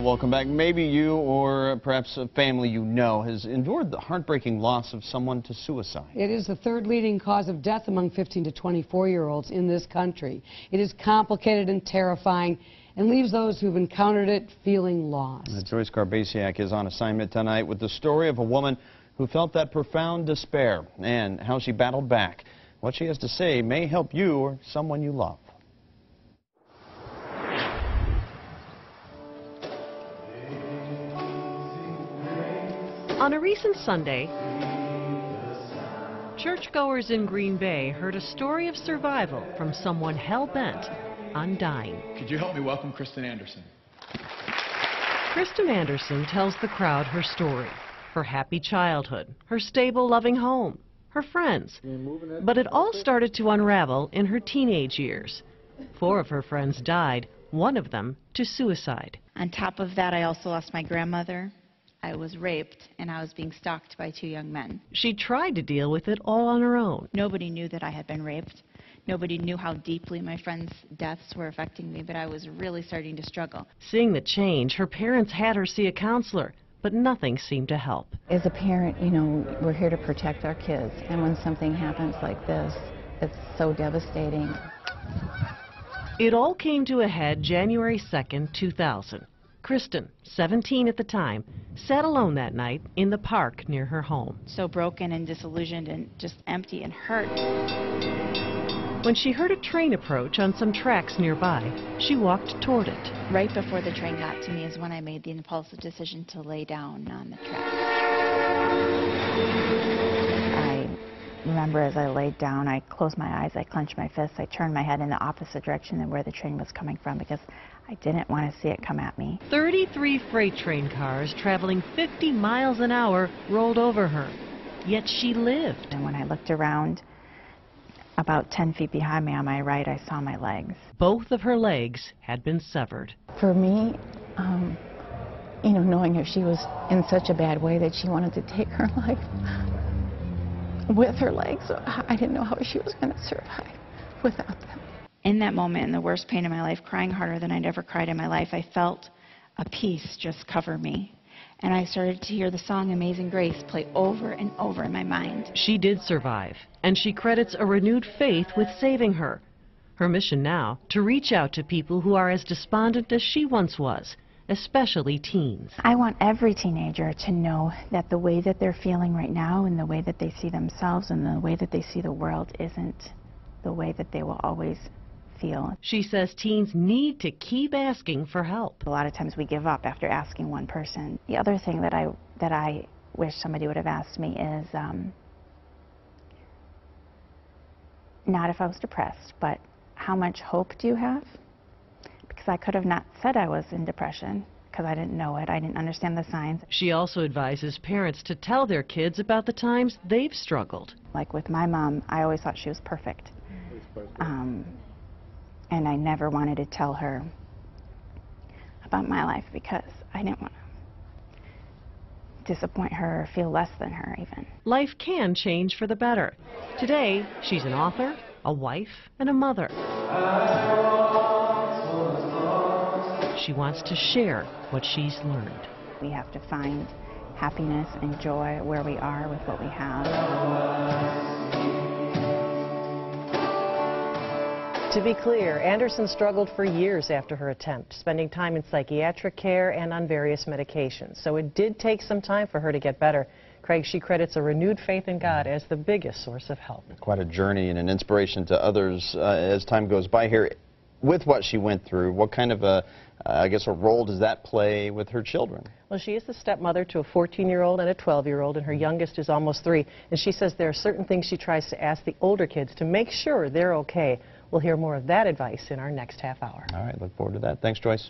welcome back. Maybe you or perhaps a family you know has endured the heartbreaking loss of someone to suicide. It is the third leading cause of death among 15 to 24-year-olds in this country. It is complicated and terrifying and leaves those who've encountered it feeling lost. Joyce Garbasiak is on assignment tonight with the story of a woman who felt that profound despair and how she battled back. What she has to say may help you or someone you love. On a recent Sunday, churchgoers in Green Bay heard a story of survival from someone hell-bent on dying. Could you help me welcome Kristen Anderson? Kristen Anderson tells the crowd her story, her happy childhood, her stable, loving home, her friends. But it all started to unravel in her teenage years. 4 of her friends died, one of them to suicide. On top of that, I also lost my grandmother. I was raped, and I was being stalked by 2 young men. She tried to deal with it all on her own. Nobody knew that I had been raped. Nobody knew how deeply my friends' deaths were affecting me, but I was really starting to struggle. Seeing the change, her parents had her see a counselor, but nothing seemed to help. As a parent, you know, we're here to protect our kids, and when something happens like this, it's so devastating. It all came to a head January 2nd, 2000. Kristen, 17 at the time, sat alone that night in the park near her home. So broken and disillusioned and just empty and hurt. When she heard a train approach on some tracks nearby, she walked toward it. Right before the train got to me is when I made the impulsive decision to lay down on the track. I remember as I laid down, I closed my eyes, I clenched my fists, I turned my head in the opposite direction than where the train was coming from because I didn't want to see it come at me. 33 freight train cars traveling 50 miles an hour rolled over her, yet she lived. And when I looked around, about 10 feet behind me on my right, I saw my legs. Both of her legs had been severed. For me, you know, knowing her, she was in such a bad way that she wanted to take her life with her legs. I didn't know how she was going to survive without them. In that moment, in the worst pain of my life, crying harder than I'd ever cried in my life, I felt a peace just cover me. And I started to hear the song Amazing Grace play over and over in my mind. She did survive, and she credits a renewed faith with saving her. Her mission now, to reach out to people who are as despondent as she once was, especially teens. I want every teenager to know that the way that they're feeling right now and the way that they see themselves and the way that they see the world isn't the way that they will always feel. She says teens need to keep asking for help. A lot of times we give up after asking one person. The other thing that I wish somebody would have asked me is, not if I was depressed, but how much hope do you have? Because I could have not said I was in depression because I didn't know it. I didn't understand the signs. She also advises parents to tell their kids about the times they've struggled. Like with my mom, I always thought she was perfect. And I never wanted to tell her about my life because I didn't want to disappoint her or feel less than her even. Life can change for the better. Today, she's an author, a wife, and a mother. She wants to share what she's learned. We have to find happiness and joy where we are with what we have. To be clear, Anderson struggled for years after her attempt, spending time in psychiatric care and on various medications. So it did take some time for her to get better. Craig, she credits a renewed faith in God as the biggest source of help. Quite a journey and an inspiration to others as time goes by here. With what she went through, what kind of a role does that play with her children? Well, she is the stepmother to a 14-year-old and a 12-year-old, and her youngest is almost 3. And she says there are certain things she tries to ask the older kids to make sure they're okay. We'll hear more of that advice in our next half hour. All right, look forward to that. Thanks, Joyce.